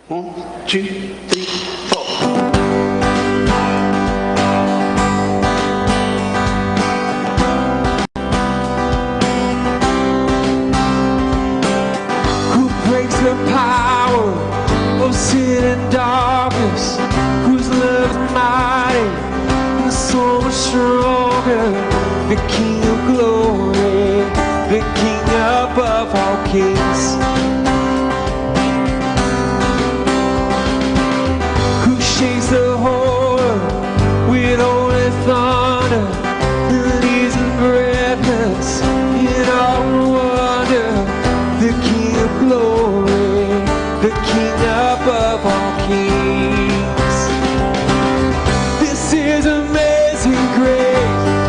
1, 2, 3, 4. The power of sin and darkness, whose love is mighty and so much stronger. The King of glory, the King above all kings, who shakes the whole earth with holy thunder, and leaves in breathless in all wonder. The King of glory, the King above all kings. This is amazing grace.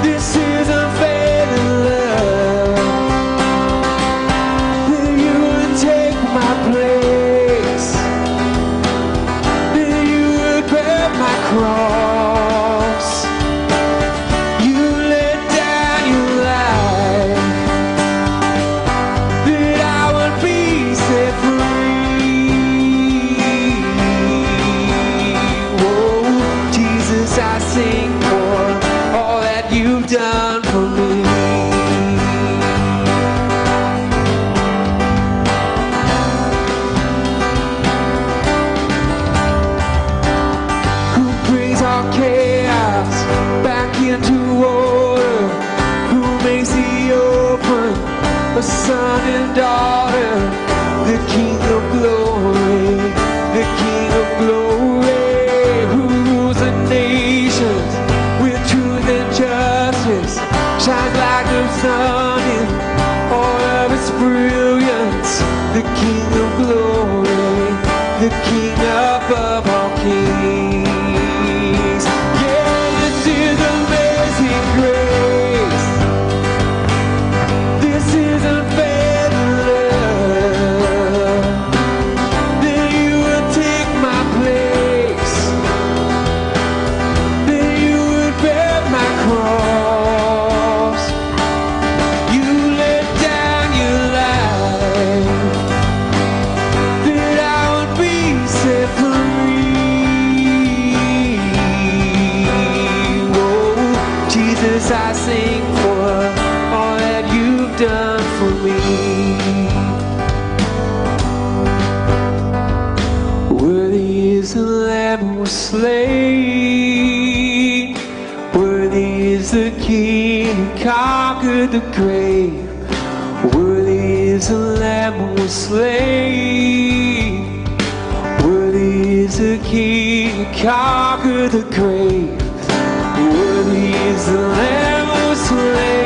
This is unfailing love. That you would take my place, that you would bear my cross. You laid down your life, set free. Whoa, Jesus, I sing for all that you've done for me. Who brings our chaos back into order? Who makes the open a son and daughter? The King of glory, the King of glory, who rules the nations with truth and justice, shines like the sun in all of its brilliance. The King of glory, the King above all kings. Yeah, this is amazing grace. This is unfailing love. That you would take my place, that you would bear my cross. You laid down your life, that I would be set free. Oh, Jesus, I sing for all that you've done for me. Worthy is the Lamb who was slain. Worthy is the King who conquered the grave. Worthy is the Lamb who was slain. Worthy is the King who conquered the grave. Worthy is the Lamb who was slain.